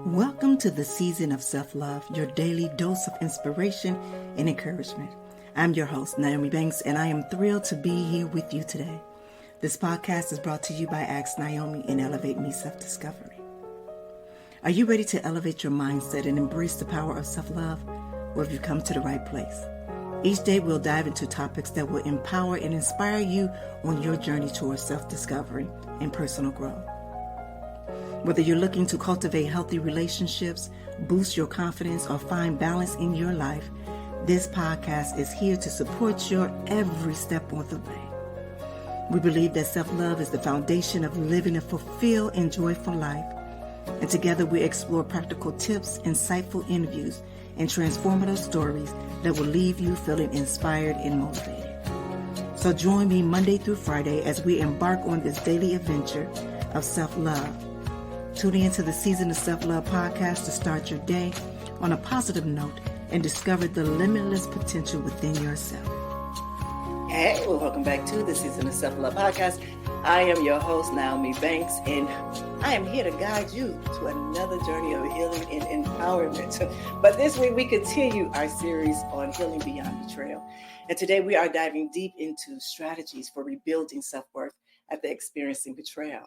Welcome to the season of self-love, your daily dose of inspiration and encouragement. I'm your host, Nyomi Banks, and I am thrilled to be here with you today. This podcast is brought to you by Ask Nyomi and Elevate Me Self-Discovery. Are you ready to elevate your mindset and embrace the power of self-love? Or have you come to the right place? Each day we'll dive into topics that will empower and inspire you on your journey towards self-discovery and personal growth. Whether you're looking to cultivate healthy relationships, boost your confidence, or find balance in your life, this podcast is here to support your every step on the way. We believe that self-love is the foundation of living a fulfilled and joyful life. And together we explore practical tips, insightful interviews, and transformative stories that will leave you feeling inspired and motivated. So join me Monday through Friday as we embark on this daily adventure of self-love. Tune into the Season of Self-Love podcast to start your day on a positive note and discover the limitless potential within yourself. Hey, well, welcome back to the Season of Self-Love podcast. I am your host, Nyomi Banks, and I am here to guide you to another journey of healing and empowerment. But this week, we continue our series on Healing Beyond Betrayal. And today, we are diving deep into strategies for rebuilding self-worth after experiencing betrayal.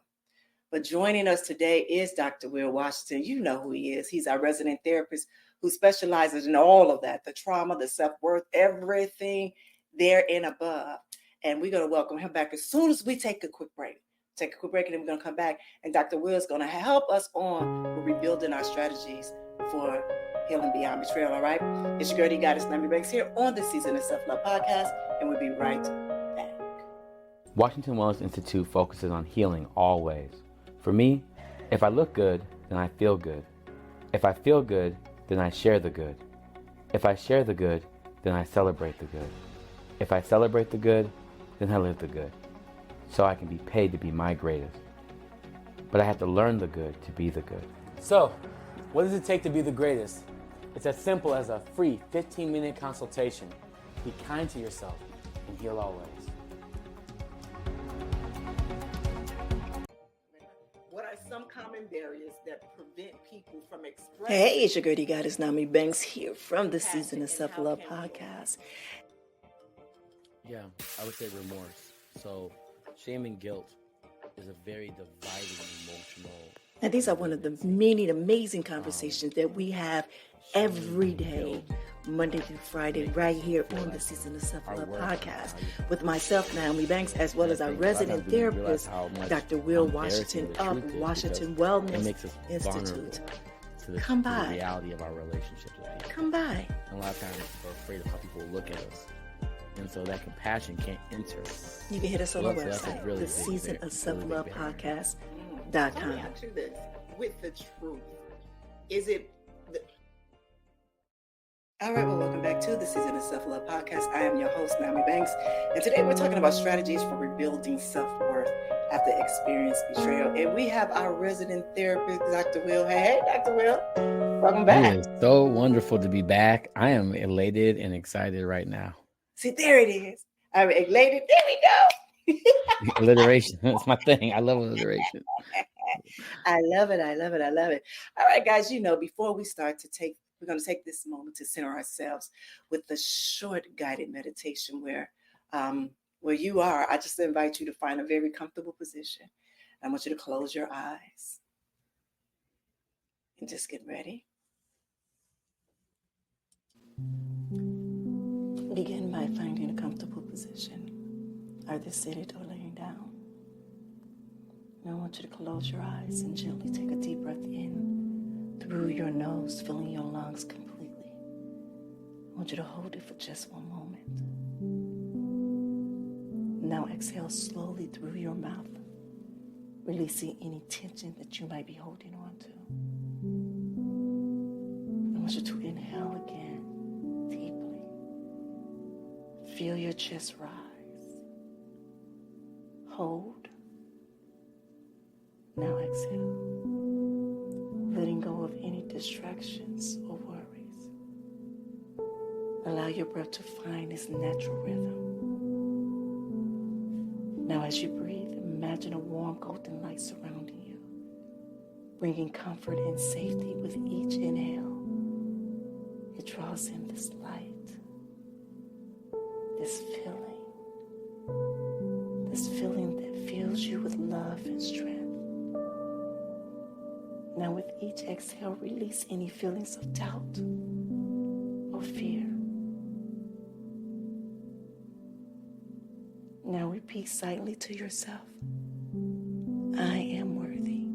But joining us today is Dr. Will Washington. You know who he is. He's our resident therapist who specializes in all of that, the trauma, the self-worth, everything there and above. And we're going to welcome him back as soon as we take a quick break. And then we're going to come back. And Dr. Will is going to help us on with rebuilding our strategies for healing beyond betrayal, all right? It's your girl, Goddess Nyomi Banks here on the Season of Self-Love podcast, and we'll be right back. Washington Wellness Institute focuses on healing always. For me, if I look good, then I feel good. If I feel good, then I share the good. If I share the good, then I celebrate the good. If I celebrate the good, then I live the good. So I can be paid to be my greatest. But I have to learn the good to be the good. So, what does it take to be the greatest? It's as simple as a free 15-minute consultation. Be kind to yourself and heal always. What are some common barriers that prevent people from expressing? Hey, it's your girl, Goddess Nyomi Banks here from the Season of Self-Love podcast. Yeah, I would say remorse. So shame and guilt is a very dividing emotional. And these are one of the many amazing conversations that we have every day, Monday through Friday, right here on the Season of Self-Love podcast with myself, Nyomi Banks, as well as our resident therapist, Dr. Will Washington of Washington Wellness Institute. Come by. The reality of our relationships with people. Come by. And a lot of times we're afraid of how people look at us. And so that compassion can't enter. You can hit us on the So that's a website, really the big Season of Self-Love podcast.com. Let me ask you this, with the truth, is it... All right, well, welcome back to the Season of Self-Love podcast. I am your host, Nyomi Banks, and today we're talking about strategies for rebuilding self-worth after experiencing betrayal. And we have our resident therapist, Dr. Will. Hey, Dr. Will, welcome back. It is so wonderful to be back. I am elated and excited right now. See, there it is. I'm elated. There we go. Alliteration. That's my thing. I love alliteration. I love it. All right, guys, before we start we're going to take this moment to center ourselves with the short guided meditation where you are. I just invite you to find a very comfortable position. I want you to close your eyes and just get ready. Begin by finding a comfortable position, either seated or laying down. Now I want you to close your eyes and gently take a deep breath in through your nose, filling your lungs completely. I want you to hold it for just one moment. Now exhale slowly through your mouth, releasing any tension that you might be holding on to. I want you to inhale again deeply. Feel your chest rise. Hold. Now exhale, letting go of any distractions or worries. Allow your breath to find its natural rhythm. Now as you breathe, imagine a warm golden light surrounding you. bringing comfort and safety with each inhale. It draws in this light, this feeling that fills you with love and strength. Now with each exhale, release any feelings of doubt or fear. Now repeat silently to yourself, I am worthy.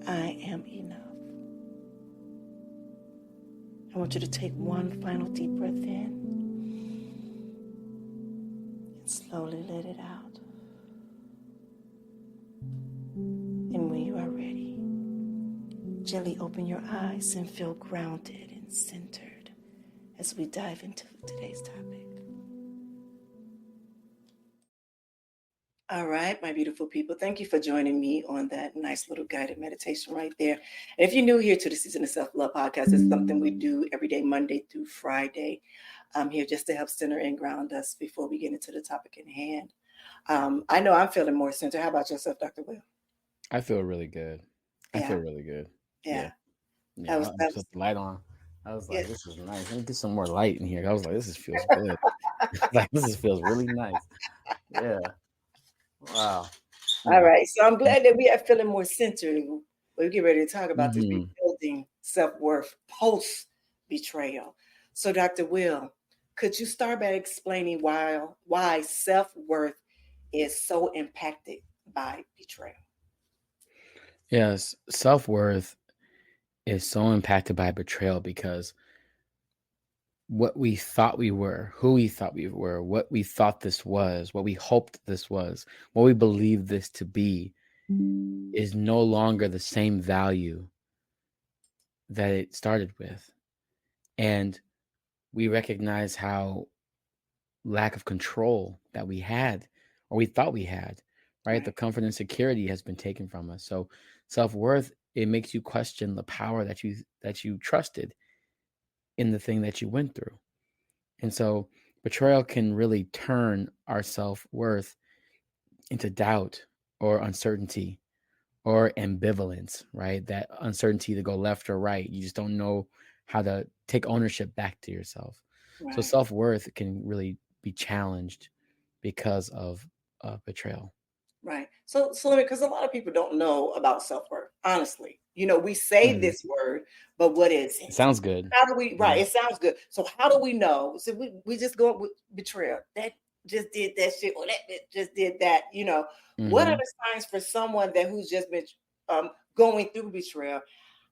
I am enough. I want you to take one final deep breath in and slowly let it out. And when you are ready, gently open your eyes and feel grounded and centered as we dive into today's topic. All right, my beautiful people, thank you for joining me on that nice little guided meditation right there. And if you're new here to the Season of Self-Love podcast, it's something we do every day, Monday through Friday. I'm here just to help center and ground us before we get into the topic in hand. I know I'm feeling more centered. How about yourself, Dr. Will? I feel really good. I Yeah. feel really good. Yeah. Yeah. That was, I put the light on. I was like, yeah. this is nice. Let me get some more light in here. I was like, feels good. Like, feels really nice. Yeah. Wow. All right. So I'm glad that we are feeling more centered. We get ready to talk about this Mhm. rebuilding self-worth post-betrayal. So Dr. Will, could you start by explaining why self-worth is so impacted by betrayal? Yes, self-worth is so impacted by betrayal because what we thought we were, who we thought we were, what we thought this was, what we hoped this was, what we believed this to be is no longer the same value that it started with. And we recognize how lack of control that we had or we thought we had, right? The comfort and security has been taken from us. So self-worth, it makes you question the power that you trusted in the thing that you went through. And so betrayal can really turn our self-worth into doubt or uncertainty or ambivalence, right? That uncertainty to go left or right. You just don't know how to take ownership back to yourself. So Right. self-worth can really be challenged because of betrayal. Right. So because a lot of people don't know about self-worth, honestly. We say this word, but what is It it? sounds good. How do we, right, it sounds good. So how do we know? So we just go with betrayal. That just did that shit, or that bitch just did that. What are Mhm. the signs for someone who's just been going through betrayal?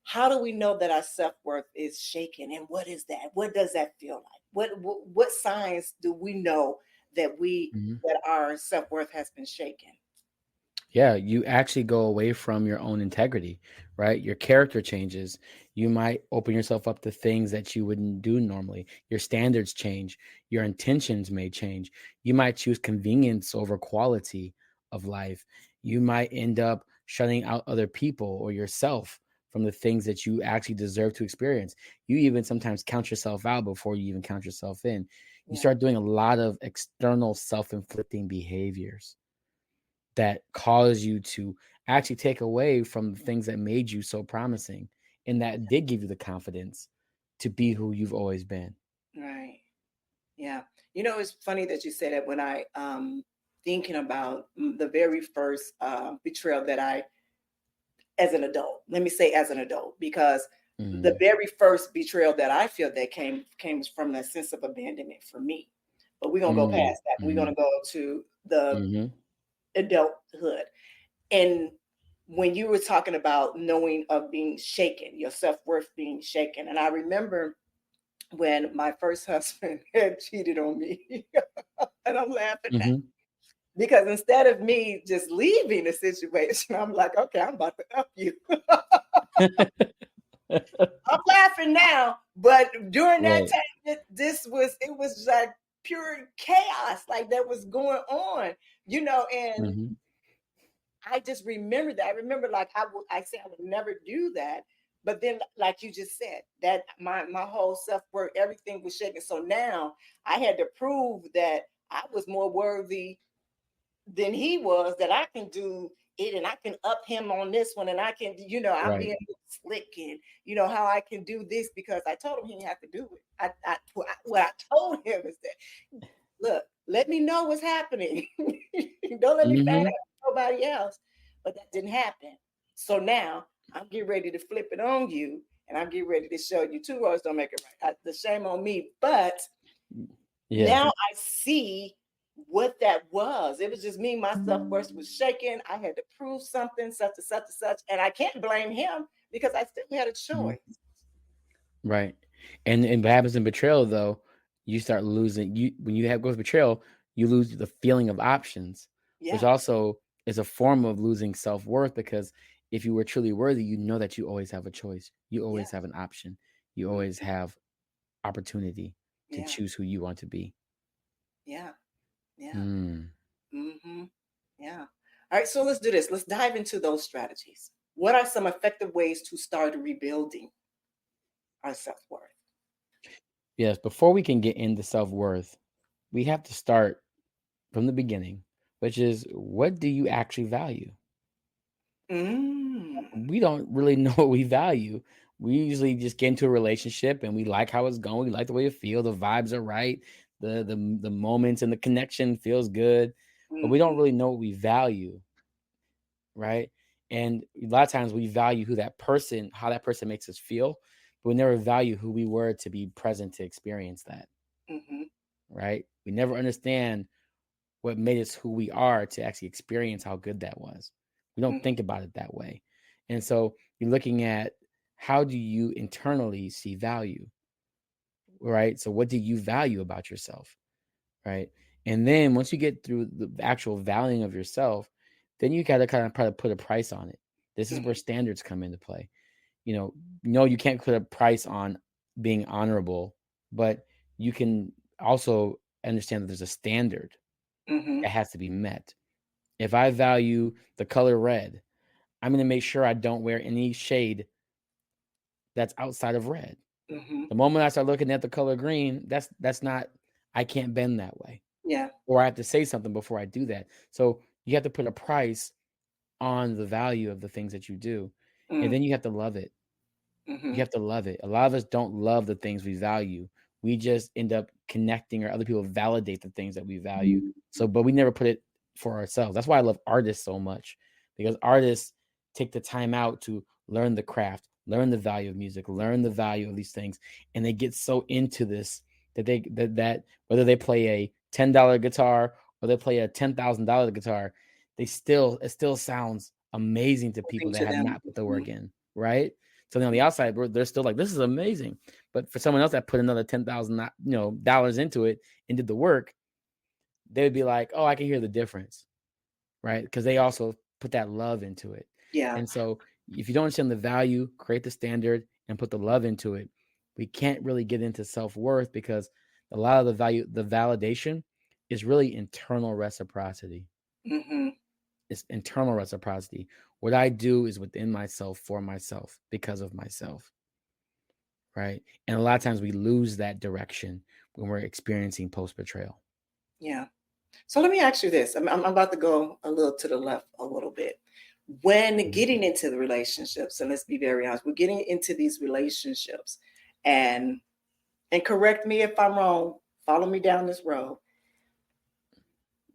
How do we know that our self-worth is shaken? And what is that? What does that feel like? What signs do we know that Mhm. that our self-worth has been shaken? Yeah, you actually go away from your own integrity, right? Your character changes. You might open yourself up to things that you wouldn't do normally. Your standards change. Your intentions may change. You might choose convenience over quality of life. You might end up shutting out other people or yourself from the things that you actually deserve to experience. You even sometimes count yourself out before you even count yourself in. You Yeah. start doing a lot of external self-inflicting behaviors that cause you to actually take away from the things that made you so promising and that did give you the confidence to be who you've always been. Right. Yeah. It's funny that you say that when I thinking about the very first betrayal that I, as an adult, let me say as an adult, because the Mhm. very first betrayal that I feel that came from that sense of abandonment for me. But we're gonna go Mhm. past that. We're gonna Mhm. go to the Mhm. adulthood. And when you were talking about knowing of being shaken, your self-worth being shaken. And I remember when my first husband had cheated on me. And I'm laughing now. Mhm. Because instead of me just leaving the situation, I'm like, okay, I'm about to up you. I'm laughing now, but during that Right. time, it was like pure chaos, like that was going on, and Mhm. I just remember that. I remember like I said I would never do that. But then, like you just said, that my whole self-worth, everything was shaking. So now I had to prove that I was more worthy than he was, that I can do it, and I can up him on this one, and I can, I'm Right. being slick, and how I can do this because I told him he didn't have to do it. What I told him is that, look, let me know what's happening. Don't let me find Mm-hmm. out nobody else. But that didn't happen. So now I'm getting ready to flip it on you, and I'm getting ready to show you two words don't make it right. The shame on me, but Yeah. now I see what that was. It was just me. My self-worth was shaken. I had to prove something, such and such and such. And I can't blame him because I still had a choice. Right. And what happens in betrayal though, you start losing when you go with betrayal, you lose the feeling of options, which Yeah. also is a form of losing self-worth because if you were truly worthy, you know that you always have a choice. You Yeah. always have an option. You always have opportunity to Yeah. choose who you want to be. Yeah. Yeah. Mm. Mm-hmm. Yeah. All right. So let's do this. Let's dive into those strategies. What are some effective ways to start rebuilding our self-worth? Yes, before we can get into self-worth, we have to start from the beginning, which is what do you actually value? Mm. We don't really know what we value. We usually just get into a relationship and we like how it's going. We like the way it feels. The vibes are right. The moments and the connection feels good, but we don't Mm-hmm. really know what we value, right? And a lot of times we value how that person makes us feel, but we never value who we were to be present to experience that, Mm-hmm. right? We never understand what made us who we are to actually experience how good that was. We don't Mm-hmm. think about it that way. And so you're looking at how do you internally see value, right? So what do you value about yourself, right? And then once you get through the actual valuing of yourself, then you got to kind of try to put a price on it. This is where Mm-hmm. standards come into play. No, you can't put a price on being honorable, but you can also understand that there's a standard Mm-hmm. that has to be met. If I value the color red, I'm going to make sure I don't wear any shade that's outside of red. Mm-hmm. The moment I start looking at the color green, that's not, I can't bend that way. Yeah. Or I have to say something before I do that. So you have to put a price on the value of the things that you do. And Mm. then you have to love it. Mm-hmm. You have to love it. A lot of us don't love the things we value. We just end up connecting or other people validate the things that we value. So, but we never put it for ourselves. That's why I love artists so much because artists take the time out to learn the craft, learn the value of music, learn the value of these things. And they get so into this that whether they play a $10 guitar or they play a $10,000 guitar, it still sounds amazing to people that To have them. not put the work in. Right. So then on the outside, they're still like, this is amazing. But for someone else that put another $10,000, dollars into it and did the work, they would be like, oh, I can hear the difference, right? Because they also put that love into it. Yeah. And so if you don't understand the value, create the standard and put the love into it, we can't really get into self-worth because a lot of the validation is really internal reciprocity. Mm-hmm. It's internal reciprocity. What I do is within myself, for myself, because of myself. Right. And a lot of times we lose that direction when we're experiencing post betrayal. Yeah. So let me ask you this. I'm about to go a little to the left a little bit. When getting into the relationships, and let's be very honest, we're getting into these relationships, and correct me if I'm wrong, follow me down this road.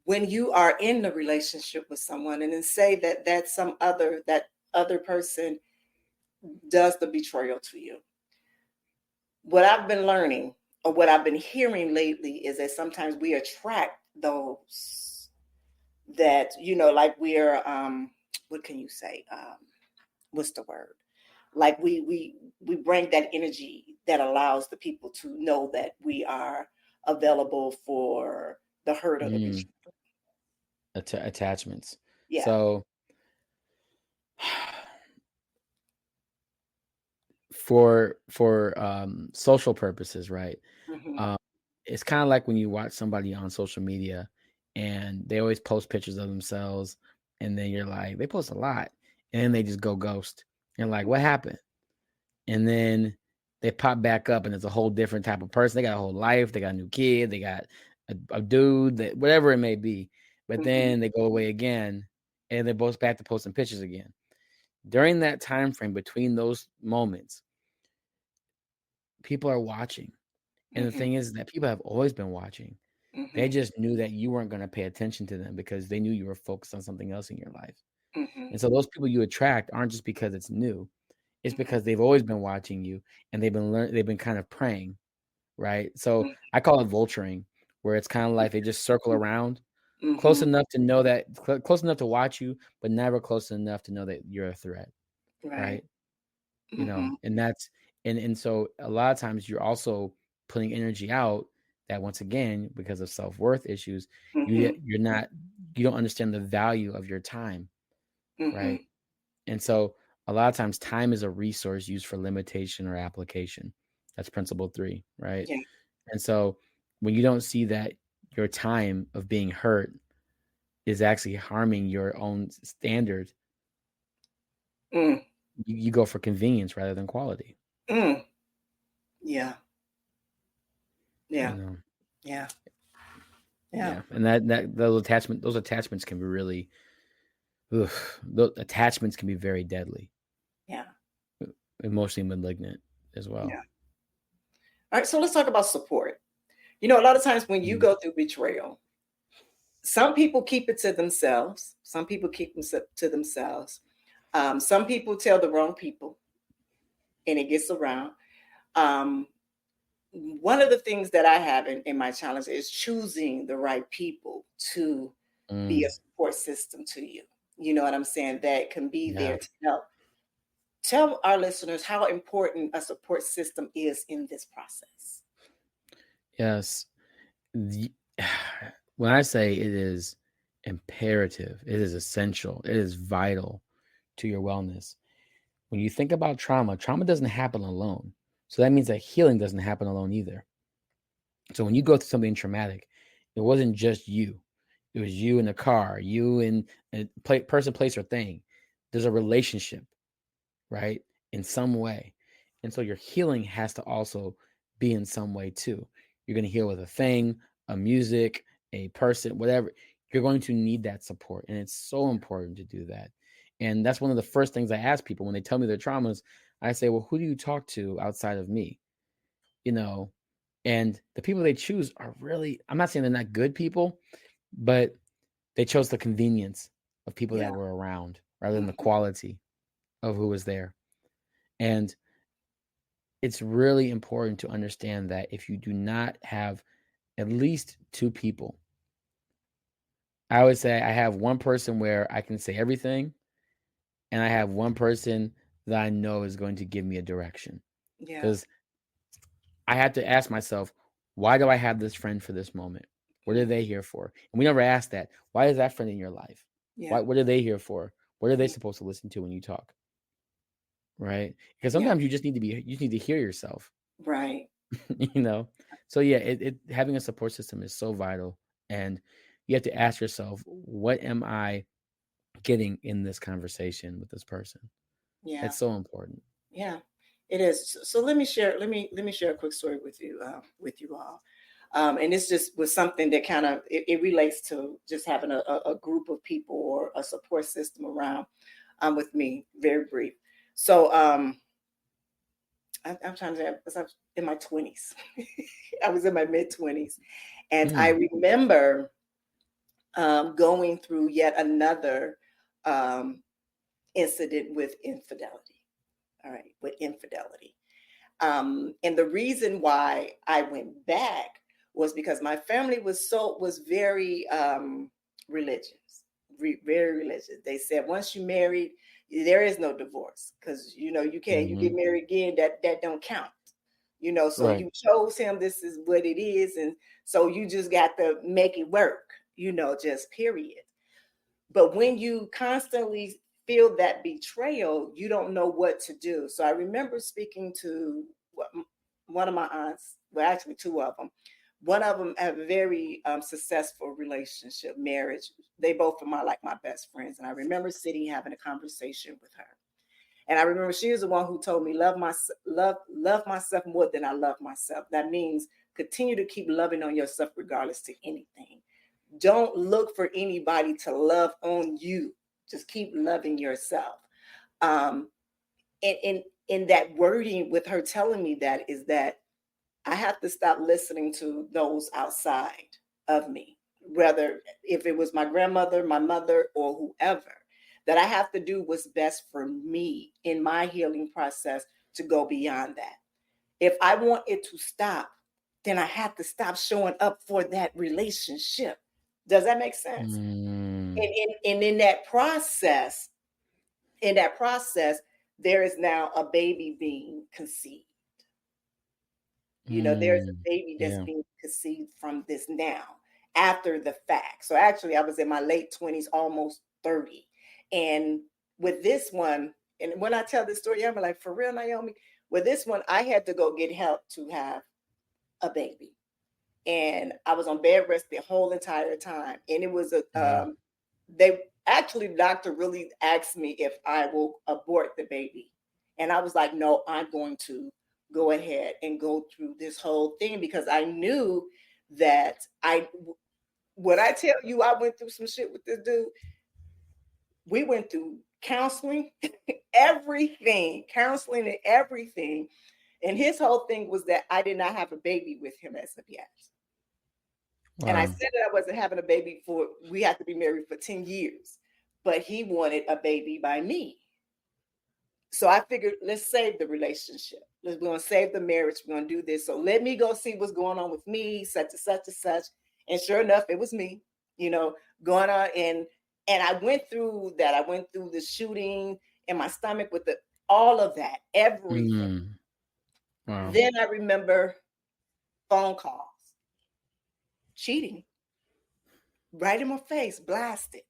When you are in the relationship with someone, and then say that that other person does the betrayal to you, what I've been learning or what I've been hearing lately is that sometimes we attract those that, like we're what can you say, what's the word, like we bring that energy that allows the people to know that we are available for the hurt of the betrayal. Attachments. Yeah. So for social purposes, right? Hmm. Um, it's kind of like when you watch somebody on social media and they always post pictures of themselves, and then you're like, they post a lot, and then they just go ghost. You're like, what happened? And then they pop back up and it's a whole different type of person. They got a whole life, they got a new kid, they got a dude, that whatever it may be. But Hmm. then they go away again and they're both back to posting pictures again. During that time frame between those moments, people are watching. And the thing is that people have always been watching. They just knew that you weren't going to pay attention to them because they knew you were focused on something else in your life. And so those people you attract aren't just because it's new. It's because they've always been watching you, and they've been kind of praying, right? So I call it vulturing, where it's kind of like they just circle around close enough to know that close enough to watch you, but never close enough to know that you're a threat, right? You know, and that's and so a lot of times you're also putting energy out that, once again, because of self-worth issues, you don't understand the value of your time, right? And so a lot of times time is a resource used for limitation or application. That's principle 3, right? Yeah. And so when you don't see that your time of being hurt is actually harming your own standard, you go for convenience rather than quality. Yeah. You Yeah. know? Yeah. Yeah. And those attachments can be really, those attachments can be very deadly. Yeah. Emotionally malignant as well. Yeah. All right. So let's talk about support. You know, a lot of times when you go through betrayal, some people keep it to themselves. Some people keep them to themselves. Some people tell the wrong people, and it gets around. One of the things that I have in my challenge is choosing the right people to be a support system to you. You know what I'm saying? That can be there to help. Tell our listeners how important a support system is in this process. Yes. When I say it is imperative, it is essential, it is vital to your wellness. When you think about trauma doesn't happen alone. So that means that healing doesn't happen alone either. So when you go through something traumatic, it wasn't just you. It was you in the car, you in a person, place, or thing. There's a relationship, right? In some way. And so your healing has to also be in some way too. You're going to heal with a thing, a music, a person, whatever. You're going to need that support. And it's so important to do that. And that's one of the first things I ask people when they tell me their traumas. I say, well, who do you talk to outside of me? You know, and the people they choose are really, I'm not saying they're not good people, but they chose the convenience of people that were around rather than the quality of who was there. And it's really important to understand that if you do not have at least 2 people, I would say I have one person where I can say everything, and I have one person that I know is going to give me a direction. Yeah. Because I had to ask myself, why do I have this friend for this moment? What are they here for? And we never ask that. Why is that friend in your life? Yeah. What are they here for? What are they supposed to listen to when you talk? Right? Because sometimes you just need to hear yourself. Right. You know? So yeah, having a support system is so vital. And you have to ask yourself, what am I getting in this conversation with this person? Yeah. It's so important. Yeah, it is. So let me share a quick story with you all. And this just was something that kind of it relates to just having a group of people or a support system around with me. Very brief. So I'm trying to say, I was in my 20s. I was in my mid-20s, and I remember going through yet another incident with infidelity. All right, with infidelity. And the reason why I went back was because my family was very religious, very religious. They said once you married, there is no divorce because you can't. You get married again, that don't count. So Right. you chose him. This is what it is, and so you just got to make it work. Just period. But when you constantly feel that betrayal, you don't know what to do. So I remember speaking to one of my aunts, well, actually 2 of them. One of them had a very successful relationship, marriage. They both are my best friends. And I remember sitting having a conversation with her. And I remember she was the one who told me, love myself more than I love myself. That means continue to keep loving on yourself regardless to anything. Don't look for anybody to love on you. Just keep loving yourself. Um, in that wording with her telling me that is that I have to stop listening to those outside of me, whether if it was my grandmother, my mother, or whoever, that I have to do what's best for me in my healing process to go beyond that. If I want it to stop, then I have to stop showing up for that relationship. Does that make sense? And in that process, there is now a baby being conceived. There's a baby that's being conceived from this now after the fact. So actually, I was in my late 20s, almost 30. And with this one, and when I tell this story, I'm like, for real, Naomi, with this one, I had to go get help to have a baby. And I was on bed rest the whole entire time. And it was the doctor really asked me if I will abort the baby. And I was like, no, I'm going to go ahead and go through this whole thing because I knew that when I tell you I went through some shit with this dude, we went through counseling, counseling and everything. And his whole thing was that I did not have a baby with him as of yet. Wow. And I said that I wasn't having a baby we had to be married for 10 years, but he wanted a baby by me. So I figured, let's save the relationship. We're going to save the marriage. We're going to do this. So let me go see what's going on with me, such and such and such. And sure enough, it was me, going on. And I went through that. I went through the shooting in my stomach with all of that, everything. Wow. Then I remember phone calls, cheating, right in my face, blasted.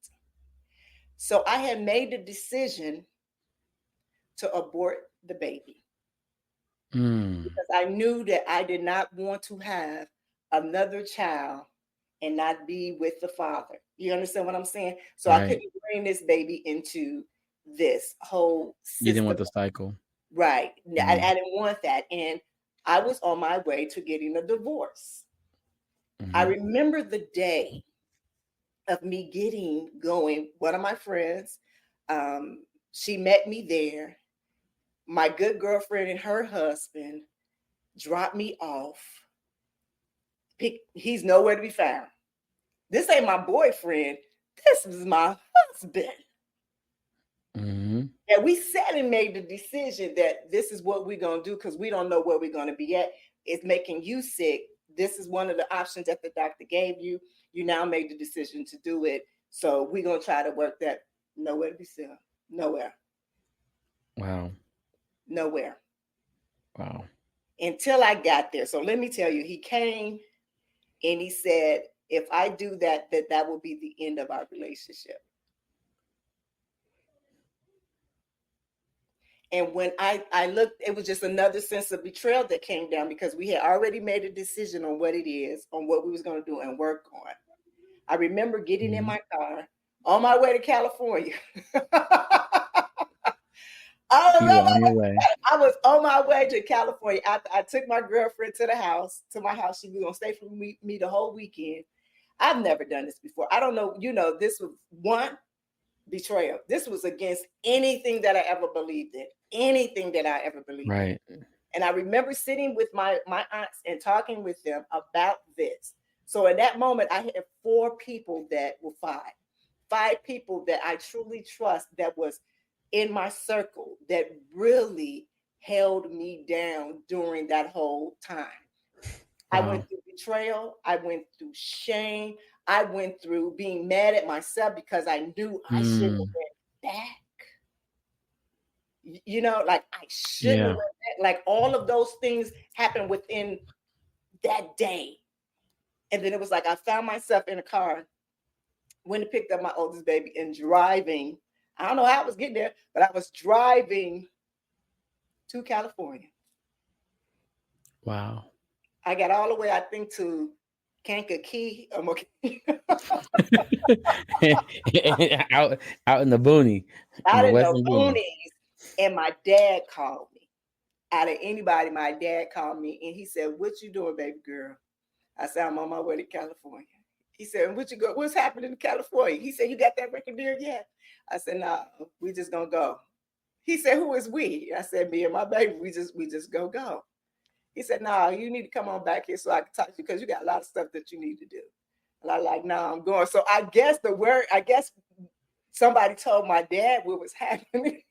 So I had made the decision to abort the baby because I knew that I did not want to have another child and not be with the father. You understand what I'm saying? So right. I couldn't bring this baby into this whole system. You didn't want the cycle. Right. I didn't want that. And I was on my way to getting a divorce. I remember the day of me going, one of my friends, she met me there. My good girlfriend and her husband dropped me off. He's nowhere to be found. This ain't my boyfriend. This is my husband. And we sat and made the decision that this is what we're going to do because we don't know where we're going to be at. It's making you sick. This is one of the options that the doctor gave you. You now made the decision to do it. So we're going to try to work that. Nowhere to be seen. Nowhere. Wow. Nowhere. Wow. Until I got there. So let me tell you, he came and he said, if I do that will be the end of our relationship. And when I looked, it was just another sense of betrayal that came down because we had already made a decision on what it is, on what we was going to do and work on. I remember getting in my car on my way to California. I was on my way to California. I took my girlfriend to my house. She was going to stay for me the whole weekend. I've never done this before. I don't know. This was one betrayal. This was against anything that I ever believed in. Right. And I remember sitting with my aunts and talking with them about this. So in that moment, I had 4 people that were 5 people that I truly trust that was in my circle that really held me down during that whole time. Wow. I went through betrayal. I went through shame. I went through being mad at myself because I knew I shouldn't have went back. Like I shouldn't have went back. Like all of those things happened within that day. And then it was like I found myself in a car, went and picked up my oldest baby and driving. I don't know how I was getting there, but I was driving to California. Wow. I got all the way, I think, to Kankakee. I'm okay. out in the boonies. Out in the boonies. And my dad called me. Out of anybody, my dad called me and he said, "What you doing, baby girl?" I said, "I'm on my way to California." He said, what's happening in California? He said, you got that record deal yet? I said, no, we just gonna go. He said, who is we? I said, me and my baby, we just go. He said, no, you need to come on back here so I can talk to you because you got a lot of stuff that you need to do. And I like, no, I'm going. So I guess somebody told my dad what was happening.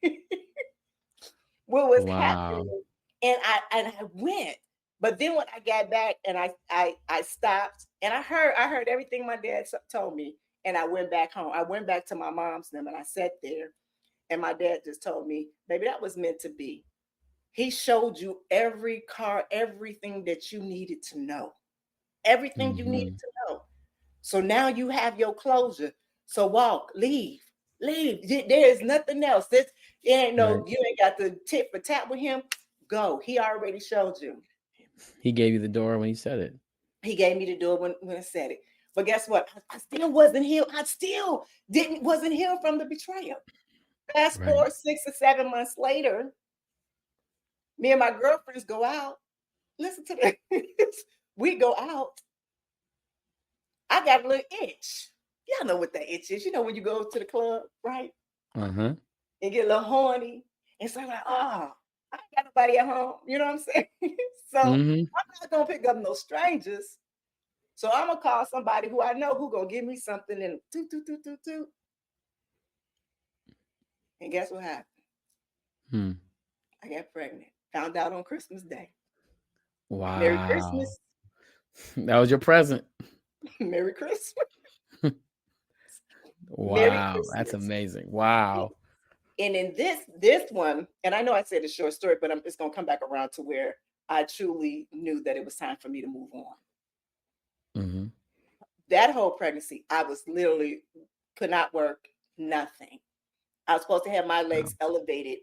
What was happening. And I went. But then when I got back and I stopped and I heard everything my dad told me, and I went back home. I went back to my mom's and I sat there, and my dad just told me, baby, that was meant to be. He showed you everything that you needed to know. Everything you needed to know. So now you have your closure. So walk, leave. There is nothing else. You ain't got to tit for tat with him. Go. He already showed you. He gave you the door when he said it. He gave me the door when I said it. But guess what? I still wasn't healed. I still wasn't healed from the betrayal. Fast forward 6 or 7 months later, me and my girlfriends go out. Listen to this. We go out. I got a little itch. Y'all know what that itch is. You know when you go to the club, right? Uh-huh. And get a little horny. And so I'm like, I ain't got nobody at home. You know what I'm saying? So I'm not going to pick up no strangers. So I'm going to call somebody who I know who going to give me something and toot. And guess what happened? I got pregnant. Found out on Christmas Day. Wow. Merry Christmas. That was your present. Merry Christmas. Wow. Merry Christmas. That's amazing. Wow. And in this one, and I know I said a short story, but it's going to come back around to where I truly knew that it was time for me to move on. That whole pregnancy, I was literally could not work, nothing. I was supposed to have my legs elevated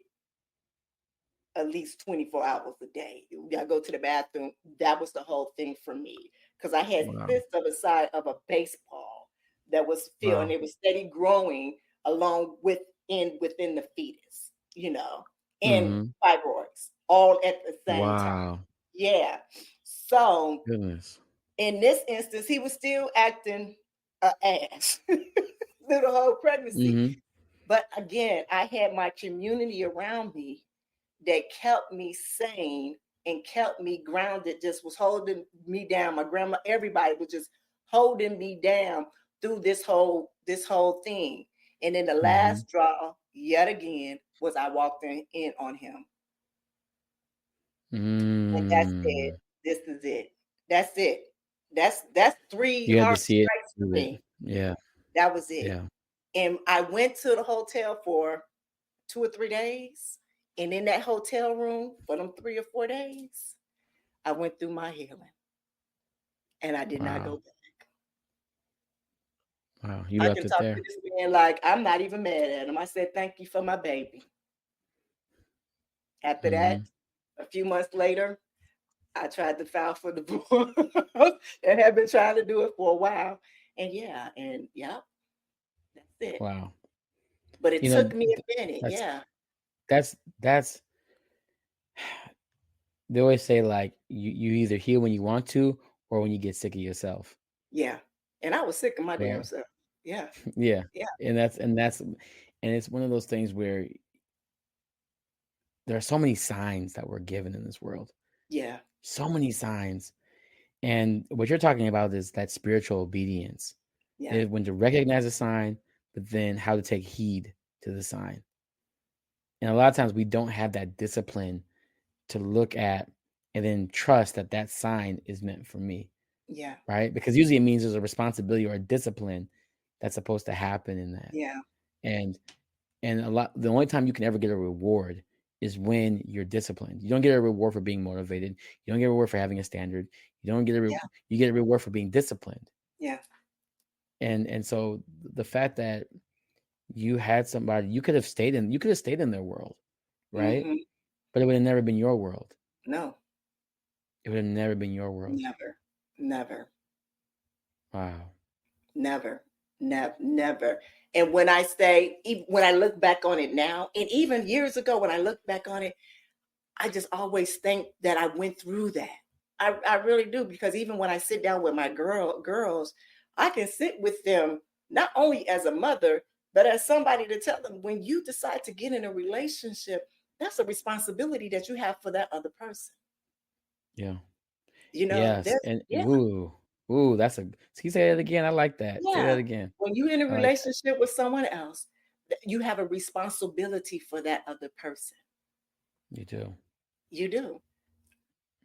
at least 24 hours a day. I go to the bathroom. That was the whole thing for me because I had cysts of the size of a baseball that was filled, and it was steady growing along within the fetus, and fibroids all at the same time. Yeah. So goodness. In this instance, he was still acting ass through the whole pregnancy. But again, I had my community around me that kept me sane and kept me grounded, just was holding me down. My grandma, everybody was just holding me down through this whole thing. And then the last straw, yet again, was I walked in on him. And that's it. This is it. That's it. That's 3 hard strikes for me. Yeah. That was it. Yeah. And I went to the hotel for 2 or 3 days. And in that hotel room for them 3 or 4 days, I went through my healing. And I did not go back. Wow. You I left can it talk there. to this man like I'm not even mad at him. I said, thank you for my baby. After that, a few months later, I tried to file for divorce and have been trying to do it for a while. And that's it. Wow. But it took me a minute. That's they always say like you either heal when you want to or when you get sick of yourself. Yeah. And I was sick of my damn self. Yeah. Yeah. And it's one of those things where there are so many signs that we're given in this world. Yeah. So many signs. And what you're talking about is that spiritual obedience. Yeah. When to recognize a sign, but then how to take heed to the sign. And a lot of times we don't have that discipline to look at and then trust that that sign is meant for me. Yeah. Right? Because usually it means there's a responsibility or a discipline that's supposed to happen in that. Yeah. And the only time you can ever get a reward is when you're disciplined. You don't get a reward for being motivated. You don't get a reward for having a standard. You don't get you get a reward for being disciplined. Yeah. And so the fact that you had somebody, you could have stayed in their world, right? But it would have never been your world. No. It would have never been your world. Never. Wow. Never. And when I look back on it now, and even years ago, when I look back on it, I just always think that I went through that. I really do, because even when I sit down with my girls, I can sit with them not only as a mother, but as somebody to tell them, when you decide to get in a relationship, that's a responsibility that you have for that other person. Yeah. You know, Yes. there's, And yeah, that's a, see, say that again. I like that. Say that yeah. again. When you're in a I like relationship with someone else, you have a responsibility for that other person. that. You do. You do.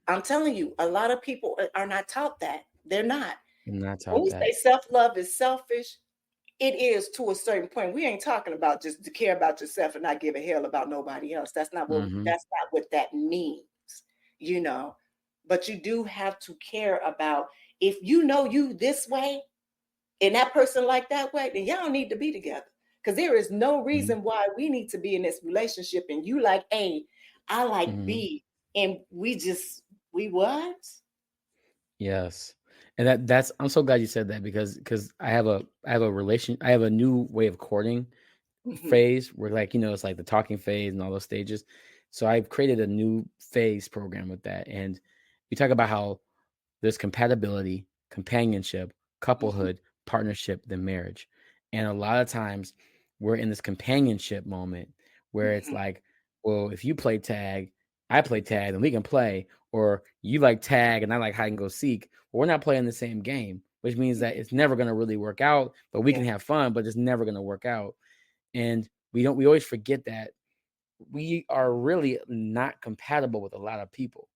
I'm telling you, a lot of people are not taught that. They're not. I'm not When taught we that. say self-love is selfish, it is to a certain point. We ain't talking about just to care about yourself and not give a hell about nobody else. Mm-hmm. That's not what that means, you know. But you do have to care about, if you know you this way and that person like that way, then y'all need to be together. Because there is no Mm-hmm. reason why we need to be in this relationship and you like A, I like Mm-hmm. B, and we what? Yes. And that's I'm so glad you said that, because I have a new way of courting Mhm. phase where, like, it's like the talking phase and all those stages. So I've created a new phase program with that. And we talk about how there's compatibility, companionship, Mhm. couplehood, partnership, then marriage. And a lot of times we're in this companionship moment where it's Mhm. like, well, if you play tag, I play tag, then we can play. Or you like tag and I like hide and go seek. Well, we're not playing the same game, which means that it's never going to really work out, but we Yeah, can have fun, but it's never going to work out. And we always forget that we are really not compatible with a lot of people.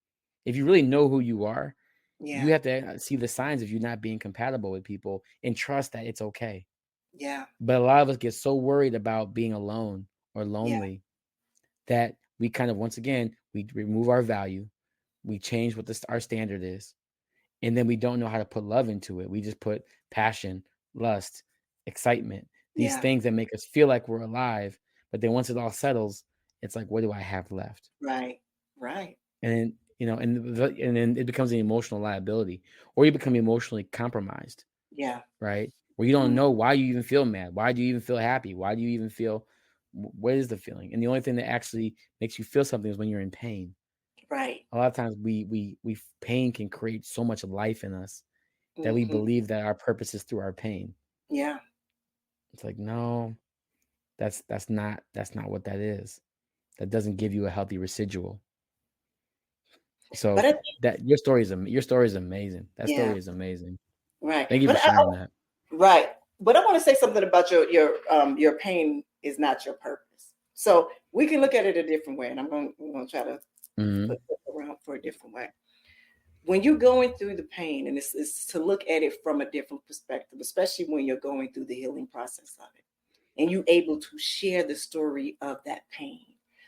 If you really know who you are, you yeah, have to see the signs of you not being compatible with people and trust that it's okay. yeah, But a lot of us get so worried about being alone or yeah, lonely that we kind of, once again, we remove our value, we change what our standard is, and then we don't know how to put love into it. We just put passion, lust, excitement, these yeah. things that make us feel like we're alive. But then once it all settles, it's like, what do I have left? Right, right. And then, and then it becomes an emotional liability, or you become emotionally compromised, Yeah. right? Where you don't Mm, know why you even feel mad. Why do you even feel happy? Why do you even feel, what is the feeling? And the only thing that actually makes you feel something is when you're in pain. right. A lot of times we pain can create so much life in us that we Hmm. believe that our purpose is through our pain. Yeah. It's like, no, that's not what that is. That doesn't give you a healthy residual. But So I think, that your story is amazing. That yeah, story is amazing. right. Thank you for But sharing that. right. But I want to say something about your pain is not your purpose. So we can look at it a different way, and I'm going to try to Hmm. flip it around for a different way. When you're going through the pain, and it's to look at it from a different perspective, especially when you're going through the healing process of it, and you're able to share the story of that pain.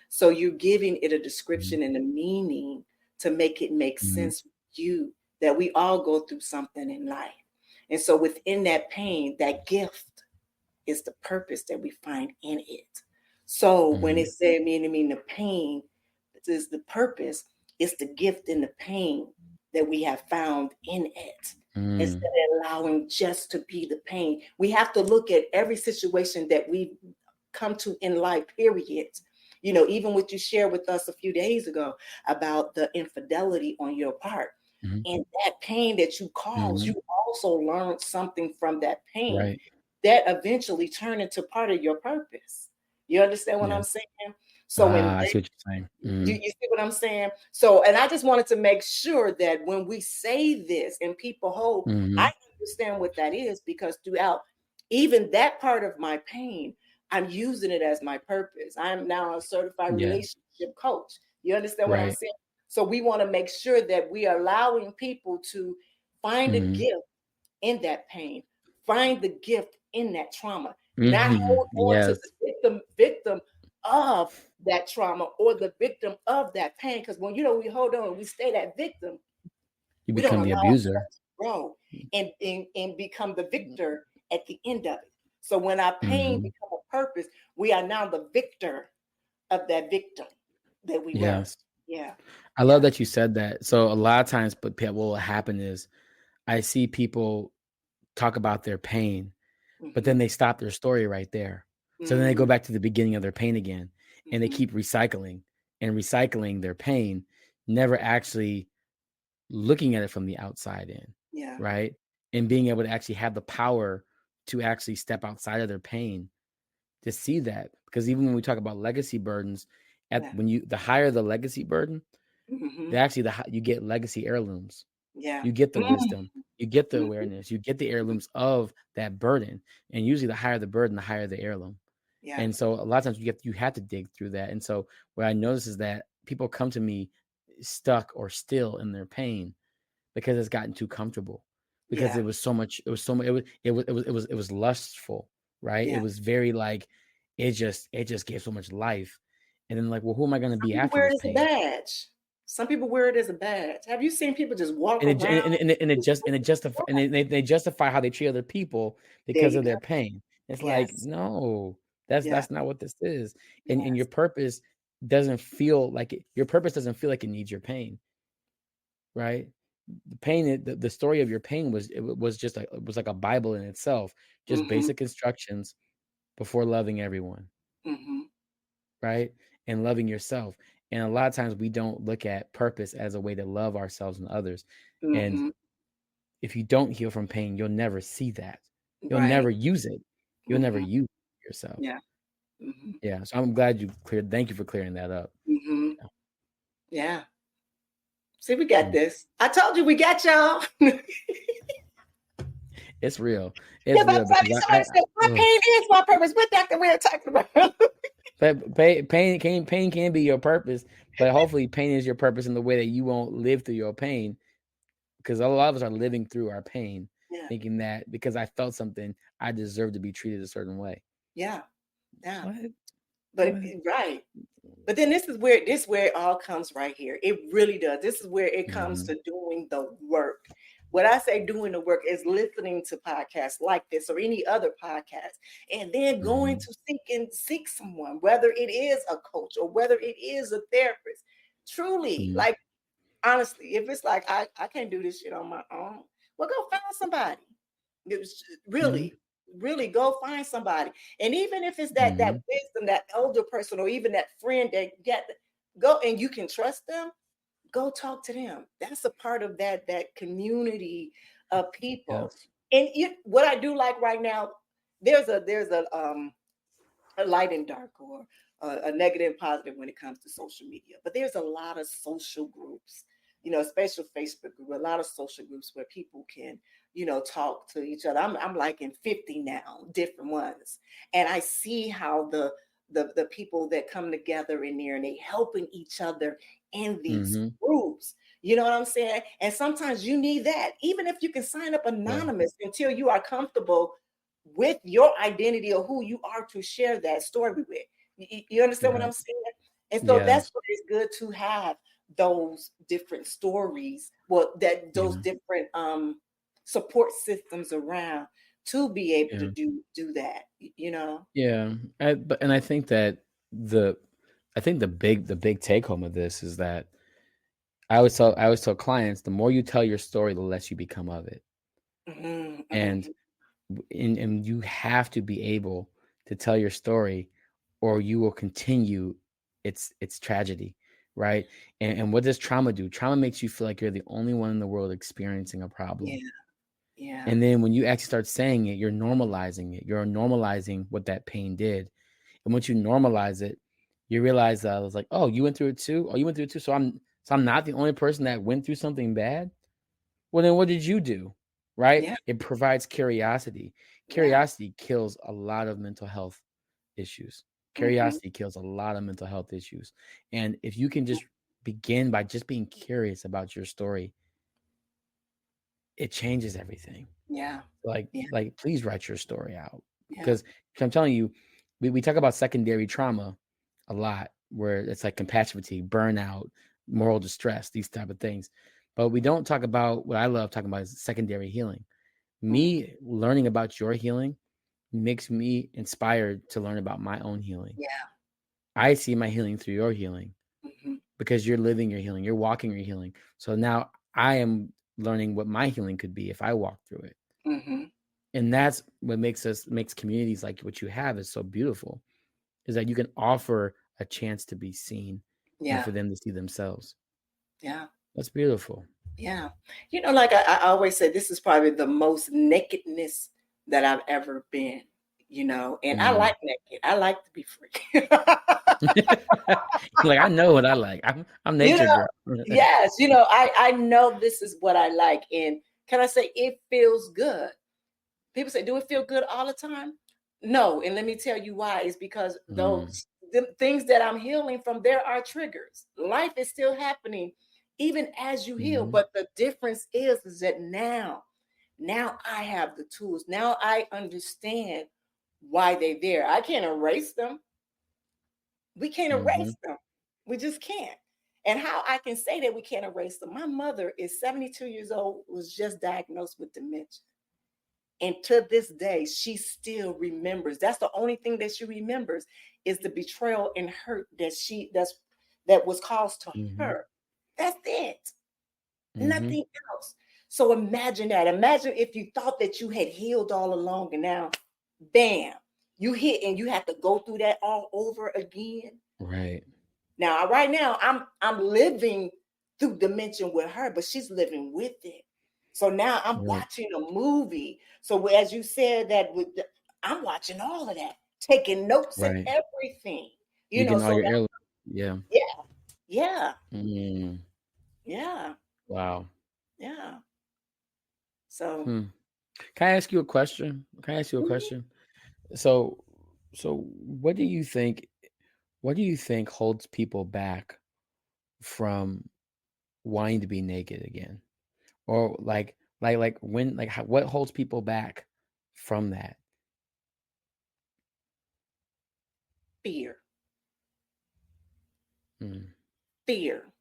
So you're giving it a description and a meaning to make it make Hmm. sense with you, that we all go through something in life. And so within that pain, that gift is the purpose that we find in it. So when it Hmm. said meaning the pain is the purpose, it's the gift in the pain that we have found in it. Instead Hmm. of allowing just to be the pain, we have to look at every situation that we come to in life, period. You know, even what you shared with us a few days ago about the infidelity on your part. Hmm. And that pain that you caused, Hmm. you also learned something from that pain Right. that eventually turned into part of your purpose. You understand what I'm Yes. saying? So in I that, see what you're saying. you see what I'm saying? So, and I just wanted to make sure that when we say this and people hold, Hmm. I understand what that is, because throughout even that part of my pain, I'm using it as my purpose. I'm now a certified Yeah. relationship coach. You understand what I'm Right. saying? So we want to make sure that we are allowing people to find a Hmm. gift in that pain, find the gift in that trauma, not Hmm. hold on to Yes. the victim of that trauma or the victim of that pain. Because when we hold on and we stay that victim, You we don't become allow the abuser. ourselves to grow and become the victor at the end of it. So when our pain Hmm. becomes a purpose, we are now the victor of that victim that we were. Yes. Yeah. I love Yeah. that you said that. So a lot of times, but what will happen is I see people talk about their pain, but then Hmm. they stop their story right there. So then they go Hmm. back to the beginning of their pain again, and they Hmm. keep recycling and recycling their pain, never actually looking at it from the outside in, Yeah. right? and being able to actually have the power to actually step outside of their pain to see that. Because even when we talk about legacy burdens, Yeah. the higher the legacy burden, Mm-hmm. you get legacy heirlooms. Yeah. You get the Mm-hmm. wisdom, you get the awareness, you get the heirlooms of that burden. And usually the higher the burden, the higher the heirloom. Yeah. And so a lot of times you have to dig through that. And so what I notice is that people come to me stuck or still in their pain because it's gotten too comfortable, because Yeah. it was lustful, right? Yeah. It was very like, it just gave so much life. And then like, well, who am I going to Some be people after wear this it as a pain? badge. Some people wear it as a badge. Have you seen people just walk And around? they justify how they treat other people There because you of go. their pain. It's like, Yes. no, Yeah. that's not what this is. And your Yes. purpose doesn't feel like it. Your purpose doesn't feel like it needs your pain, right? The pain, the story of your pain was like a Bible in itself, just Mm-hmm. basic instructions before loving everyone, Mm-hmm. right? And loving yourself. And a lot of times we don't look at purpose as a way to love ourselves and others. And Mm-hmm. if you don't heal from pain, you'll never see that. You'll Right. never use it. You'll never Mm-hmm. use it yourself. Yeah. Mm-hmm. Yeah. So I'm glad you cleared. Thank you for clearing that up. Mm-hmm. Yeah. See, we got Mm. this. I told you we got y'all. It's real. It's Because real. I'm telling you, somebody said, my pain is my purpose. What Dr. We're talking about? But pain can be your purpose, but hopefully pain is your purpose in the way that you won't live through your pain. Because a lot of us are living through our pain, Yeah. thinking that because I felt something, I deserve to be treated a certain way. Yeah. Yeah. What? But What? right. But then this is where it all comes right here. It really does. This is where it comes to doing the work. What I say doing the work is listening to podcasts like this or any other podcast, and then going to seek someone, whether it is a coach or whether it is a therapist. Truly, like honestly, if it's like I can't do this shit on my own, well, go find somebody. It was really go find somebody. And even if it's that wisdom, that elder person, or even that friend that go and you can trust them, go talk to them. That's a part of that community of people. Yes. And what I do like right now, there's a light and dark, or a negative and positive when it comes to social media. But there's a lot of social groups, especially Facebook group, a lot of social groups where people can, talk to each other. I'm like in 50 now, different ones. And I see how the people that come together in there and they helping each other in these groups. You know what I'm saying? And sometimes you need that, even if you can sign up anonymous until you are comfortable with your identity or who you are to share that story with. You understand what I'm saying? And so that's what it's good to have those different stories, those different support systems around to be able to do that, Yeah. I think that the big take home of this is that I always tell clients, the more you tell your story, the less you become of it. And you have to be able to tell your story, or you will continue its tragedy, right? And what does trauma do? Trauma makes you feel like you're the only one in the world experiencing a problem. Yeah. And then when you actually start saying it, you're normalizing it. You're normalizing what that pain did. And once you normalize it, you realize that I was like, oh, you went through it too? Oh, you went through it too. So I'm not the only person that went through something bad. Well, then what did you do? Right? Yeah. It provides curiosity. Curiosity kills a lot of mental health issues. Curiosity kills a lot of mental health issues. And if you can just begin by just being curious about your story, it changes everything. Yeah. Like please write your story out. Because I'm telling you, we talk about secondary trauma a lot, where it's like compassion fatigue, burnout, moral distress, these type of things. But we don't talk about what I love talking about is secondary healing. Me learning about your healing makes me inspired to learn about my own healing. Yeah. I see my healing through your healing because you're living your healing, you're walking your healing. So now I am learning what my healing could be if I walk through it. And that's what makes communities like what you have is so beautiful, is that you can offer a chance to be seen and for them to see themselves. Yeah. That's beautiful. Yeah. Like I always say, this is probably the most nakedness that I've ever been, and I Mm. like naked. I like to be free. Like, I know what I like. I'm You nature know, girl. yes, I know this is what I like. And can I say it feels good? People say, do it feel good all the time? No. And let me tell you why. It's because Mm. the things that I'm healing from, there are triggers. Life is still happening even as you heal. Mm-hmm. But the difference is that now I have the tools. Now I understand why they're there. I can't erase them. We can't Mm-hmm. erase them. We just can't. And how I can say that we can't erase them. My mother is 72 years old, was just diagnosed with dementia. And to this day, she still remembers. That's the only thing that she remembers is the betrayal and hurt that was caused to Mm-hmm. her. That's it. Mm-hmm. Nothing else. So imagine that. Imagine if you thought that you had healed all along and now, bam, you hit and you have to go through that all over again. Right. Now, right now, I'm living through dimension with her, but she's living with it. So now I'm Right. watching a movie. So as you said that I'm watching all of that, taking notes and Right. everything. You're getting all So your that, air. Yeah. yeah, yeah, Mm. yeah, Wow. yeah. So Hmm. Can I ask you a question? Can I ask you a mhm, question? So, so what do you think? What do you think holds people back from wanting to be naked again, or like when like how, what holds people back from that? fear, Mm. fear,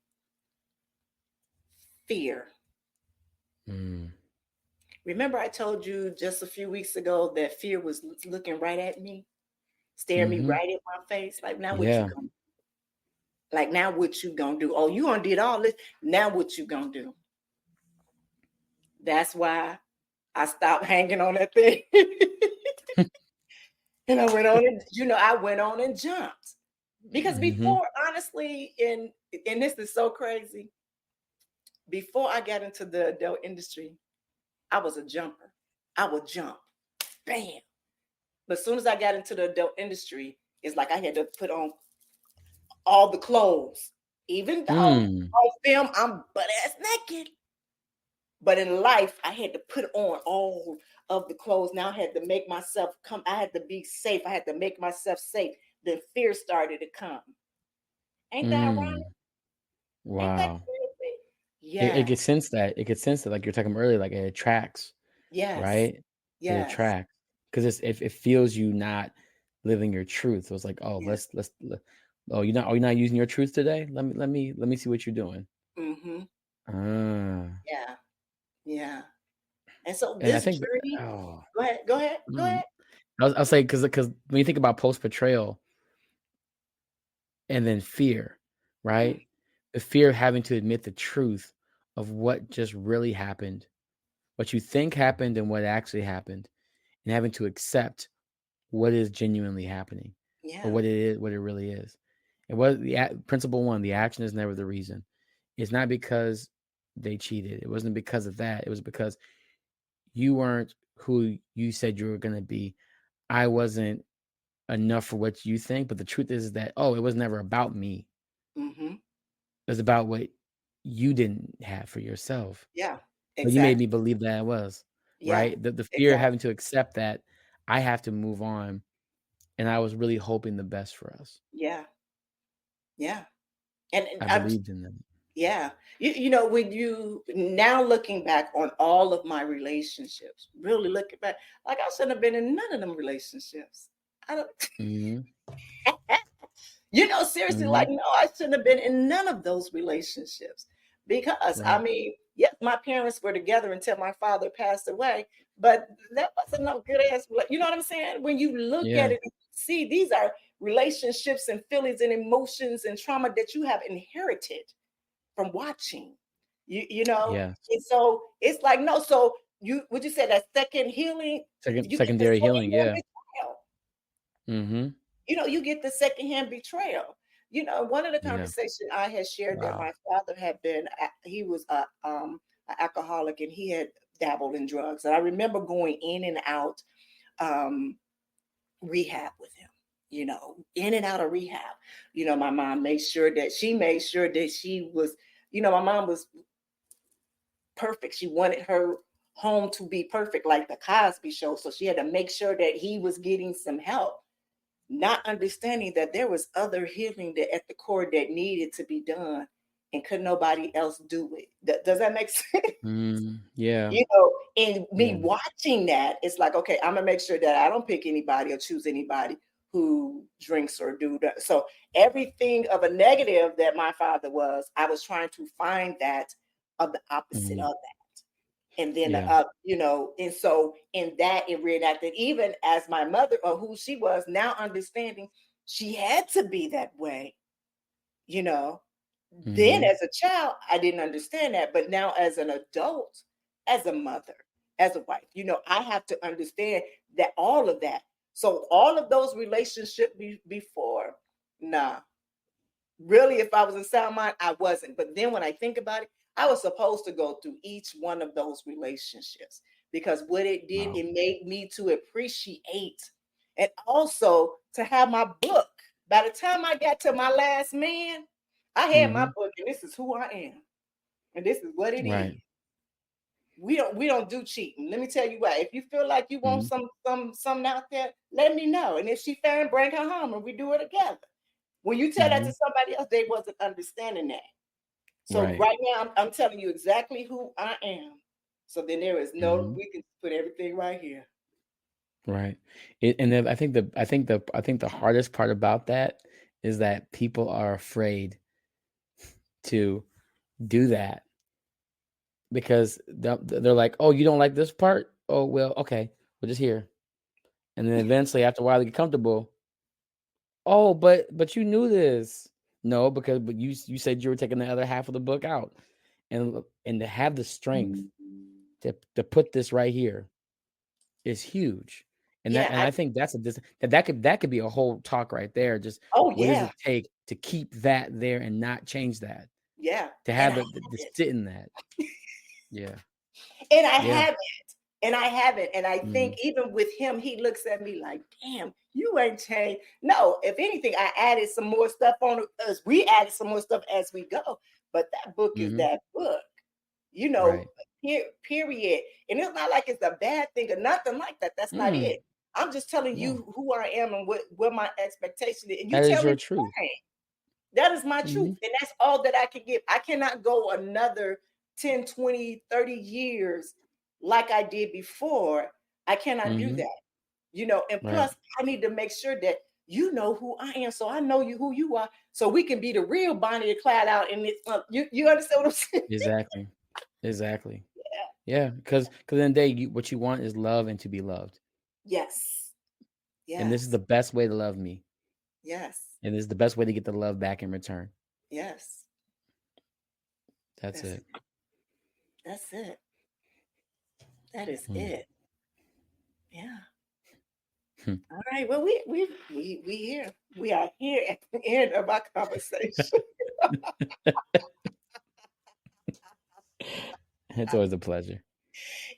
fear. Mm. Remember, I told you just a few weeks ago that fear was looking right at me, staring me Mm-hmm. right in my face. Like, now what you Yeah. gonna Like, now what you gonna do? Oh, you gonna did all this. Now what you gonna do? That's why I stopped hanging on that thing. And I went on and, I went on and jumped. Because Mm-hmm. before, honestly, and this is so crazy, before I got into the adult industry, I was a jumper. I would jump. Bam. But as soon as I got into the adult industry, it's like I had to put on all the clothes. Even though Mm. on film I'm butt ass naked. But in life, I had to put on all of the clothes. Now I had to make myself come. I had to be safe. I had to make myself safe. Then fear started to come. Ain't that right? Mm. Ain't that Wow. crazy? It Yeah. gets sense that it gets sense that like you're talking about earlier, like it attracts, Yes. right? It Yes. attracts because it feels you not living your truth. So it's like, oh, Yeah. oh, you're not using your truth today. Let me see what you're doing. Mm-hmm. Ah, Yeah. Yeah. And so and I this think, journey, oh, go ahead. Go ahead. Go mm, ahead. I'll say because when you think about post betrayal and then fear, Mm, right? The fear of having to admit the truth of what just really happened, what you think happened, and what actually happened, and having to accept what is genuinely happening or yeah. what it is, what it really is. And what principle one, the action is never the reason. It's not because they cheated. It wasn't because of that. It was because you weren't who you said you were going to be. I wasn't enough for what you think. But the truth is that, oh, it was never about me. Mm-hmm. It was about what you didn't have for yourself. Yeah. But you made Exactly. me believe that it was, Yeah. right? The fear of Exactly. having to accept that I have to move on. And I was really hoping the best for us. Yeah. Yeah. And I I'm believed in them. Yeah. When you now looking back on all of my relationships, really looking back, like I shouldn't have been in none of them relationships. I don't, Mhm. seriously, like, Mhm. no, I shouldn't have been in none of those relationships because, I Right. mean, yes, my parents were together until my father passed away, but that wasn't no good ass, you know what I'm saying? When you look at Yeah. it, see, these are relationships and feelings and emotions and trauma that you have inherited from watching, Yes. and so it's like, no, so would you say that second healing, you get the Secondary healing. secondhand Yeah. betrayal, Mhm. you get the secondhand betrayal. one of the Yeah. conversations I had shared that Wow. my father had been, he was an alcoholic, and he had dabbled in drugs. And I remember going in and out rehab with him, in and out of rehab. My mom made sure that she was, my mom was perfect. She wanted her home to be perfect, like the Cosby Show. So she had to make sure that he was getting some help, not understanding that there was other healing that at the core that needed to be done, and could nobody else do it. Does that make sense? Yeah. And me Yeah. watching that, it's like, okay, I'm gonna make sure that I don't pick anybody or choose anybody who drinks or do that. So everything of a negative that my father was, I was trying to find that of the opposite of that. And then Yeah. and so in that it reenacted, even as my mother, or who she was, now understanding she had to be that way. Then as a child, I didn't understand that, but now as an adult, as a mother, as a wife, I have to understand that all of that. So all of those relationships before, nah, really, if I was in sound mind, I wasn't. But then when I think about it, I was supposed to go through each one of those relationships, because what it did, Wow. it made me to appreciate, and also to have my book. By the time I got to my last man, I had my book, and this is who I am, and this is what it is. Right. We don't do cheating. Let me tell you why. If you feel like you want Mhm. something out there, let me know. And if she found, bring her home, and we do it together. When you tell that to Mhm. somebody else, they wasn't understanding that. So Right. right now, I'm telling you exactly who I am. So then there is Mhm. we can put everything right here. Right. And then I think the hardest part about that is that people are afraid to do that because they're like, "Oh, you don't like this part? Oh, well, okay, we're just here." And then eventually, after a while, they get comfortable. Oh, but you knew this. No, because but you said you were taking the other half of the book out, and to have the strength to put this right here is huge. Yeah. And I think that's that could be a whole talk right there. Just Oh what does yeah. it take to keep that there and not change that? Yeah. To And have I the sit in that. Yeah. and I Yeah. haven't. And I haven't. And I think Mhm. even with him, he looks at me like, damn, you ain't changed. No, if anything, I added some more stuff on it, as we added some more stuff as we go. But that book is Mhm. that book, you know, Right. period. And it's not like it's a bad thing or nothing like that. That's not Mm. it. I'm just telling No. you who I am and what my expectation is. And you That is tell me your the truth. same. That is my truth. Mhm. And that's all that I can give. I cannot go another 10, 20, 30 years like I did before. I cannot do Mhm. that. And Right. plus, I need to make sure that you know who I am, so I know who you are, so we can be the real Bonnie and Clyde out in this. You understand what I'm saying? Exactly. Exactly. Yeah, because in the day, what you want is love and to be loved. Yes, And this is yes, the best way to love me. yes, And this is the best way to get the love back in return. yes. That's That's it. that's it. That is Hmm. it. Yeah. Hmm. All right. Well, we here. We are here at the end of our conversation. It's always a pleasure.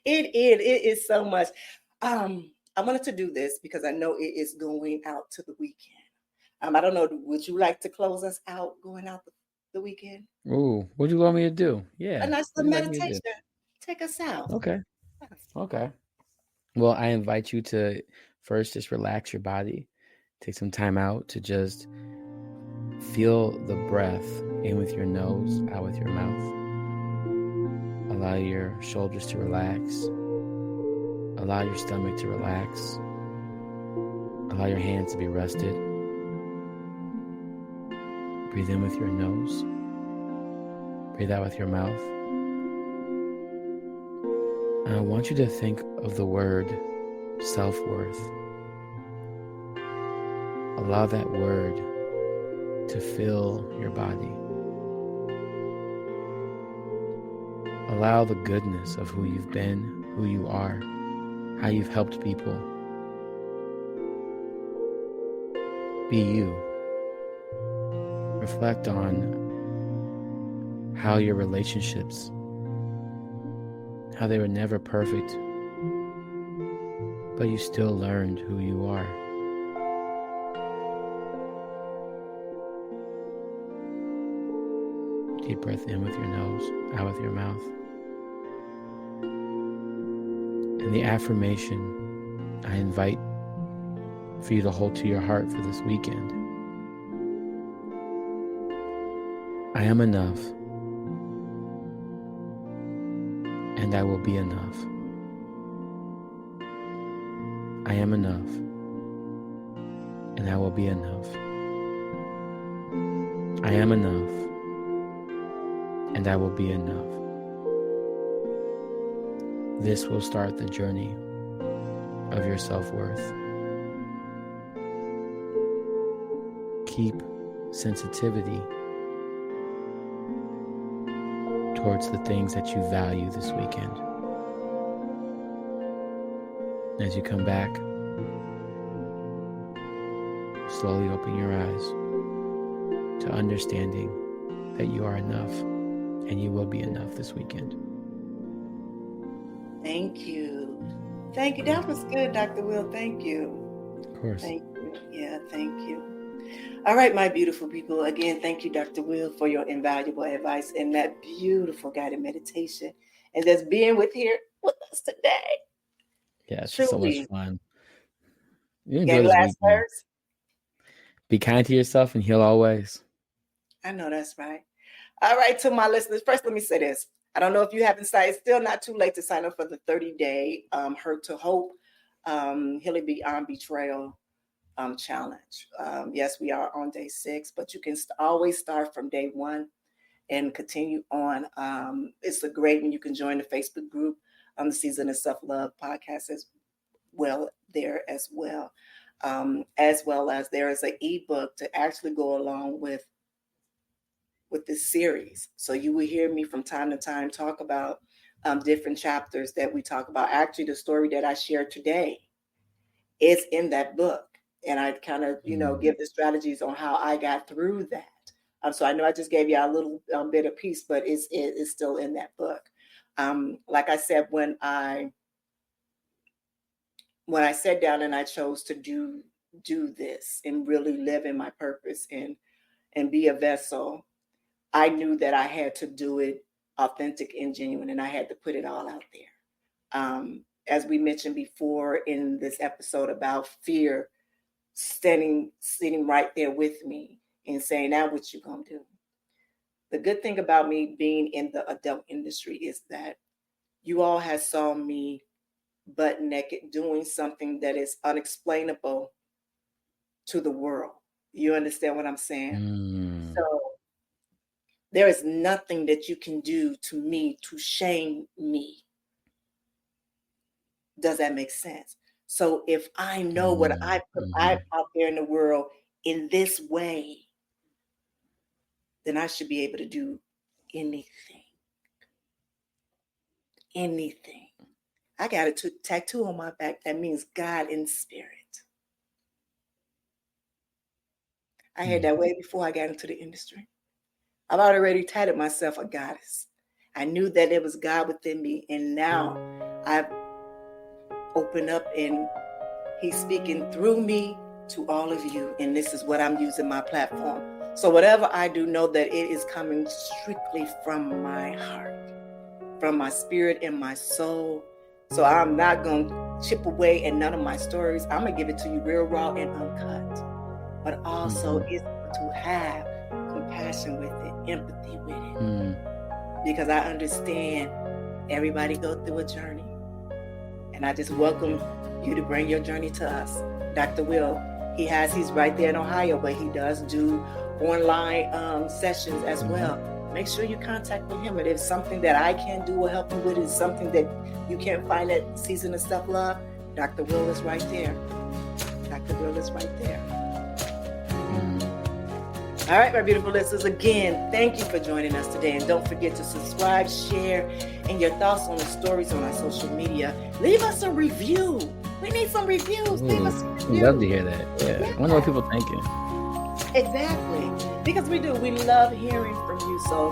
It is so much. I wanted to do this because I know it is going out to the weekend. I don't know. Would you like to close us out going out the weekend? Ooh, what do you want me to do? A Yeah. nice What do little you like me to do? meditation. Take us out. Okay. Okay. Well, I invite you to first just relax your body. Take some time out to just feel the breath in with your nose, out with your mouth. Allow your shoulders to relax. Allow your stomach to relax. Allow your hands to be rested. Breathe in with your nose. Breathe out with your mouth. And I want you to think of the word self-worth. Allow that word to fill your body. Allow the goodness of who you've been, who you are, how you've helped people. Be you. reflect on how your relationships, how they were never perfect, but you still learned who you are. Deep breath in with your nose, out with your mouth. And the affirmation I invite for you to hold to your heart for this weekend. I am enough, and I will be enough. I am enough, and I will be enough. I am enough, and I will be enough. This will start the journey of your self-worth. Keep sensitivity towards the things that you value this weekend. As you come back, slowly open your eyes to understanding that you are enough and you will be enough this weekend. Thank you. Thank you. That was good, Dr. Will. Thank you. Of course. Thank you. Yeah, thank you. All right, my beautiful people. Again, thank you, Dr. Will, for your invaluable advice and that beautiful guided meditation and just being with us today. Yeah, it's so much fun. You enjoy Any this last weekend. words? Be kind to yourself and heal always. I know that's right. All right, to my listeners, first let me say this. I don't know if you haven't signed. It's still not too late to sign up for the 30-day Hurt to Hope Healing Beyond Betrayal challenge. Yes, we are on day 6, but you can always start from day 1 and continue on. It's a great when you can join the Facebook group on the Season of Self-Love podcast as well there as well. As well as there is an ebook to actually go along with this series. So you will hear me from time to time talk about different chapters that we talk about. Actually, the story that I shared today is in that book. And I kind of, give the strategies on how I got through that. So I know I just gave you a little bit of piece, but it's still in that book. Like I said, when I sat down and I chose to do this and really live in my purpose and be a vessel, I knew that I had to do it authentic and genuine, and I had to put it all out there. As we mentioned before in this episode about fear, sitting right there with me and saying, now what you gonna do? The good thing about me being in the adult industry is that you all have saw me butt naked doing something that is unexplainable to the world. You understand what I'm saying? So there is nothing that you can do to me to shame me. Does that make sense? So if I know what I put out there in the world in this way, then I should be able to do anything. Anything. I got a tattoo on my back that means God in spirit. I had that way before I got into the industry. I've already titled myself a goddess. I knew that it was God within me, and now I've opened up and He's speaking through me to all of you, and this is what I'm using my platform. So whatever I do, know that it is coming strictly from my heart, from my spirit and my soul. So I'm not going to chip away at none of my stories. I'm going to give it to you real raw and uncut, but also it's to have compassion with it, empathy with it, because I understand everybody go through a journey, and I just welcome you to bring your journey to us. Dr. Will, he's right there in Ohio, but he does do online sessions as well. Make sure you contact with him. If it's something that I can do or help you with, is something that you can't find at Season of Self-Love, Dr. Will is right there. Dr. Will is right there. All right, my beautiful listeners, again, thank you for joining us today. And don't forget to subscribe, share, and your thoughts on the stories on our social media. Leave us a review. We need some reviews. Leave us a review. I'd love to hear that. Yeah. I wonder what people are thinking. Exactly. Because we do. We love hearing from you. So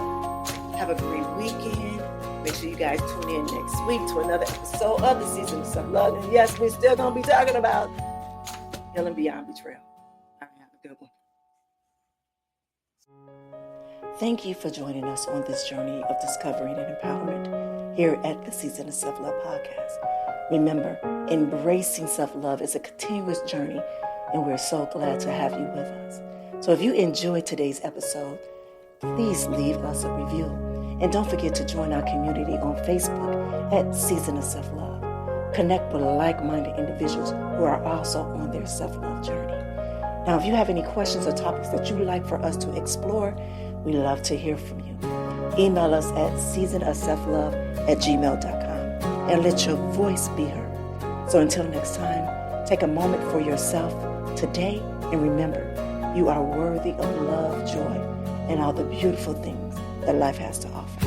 have a great weekend. Make sure you guys tune in next week to another episode of the Season of Self-Love. And yes, we're still going to be talking about Healing Beyond Betrayal. All right, have a good one. Thank you for joining us on this journey of discovery and empowerment here at the Season of Self-Love podcast. Remember, embracing self-love is a continuous journey, and we're so glad to have you with us. So if you enjoyed today's episode, please leave us a review. And don't forget to join our community on Facebook at Season of Self-Love. Connect with like-minded individuals who are also on their self-love journey. Now, if you have any questions or topics that you'd like for us to explore, we love to hear from you. Email us at seasonofselflove@gmail.com and let your voice be heard. So until next time, take a moment for yourself today and remember, you are worthy of love, joy, and all the beautiful things that life has to offer.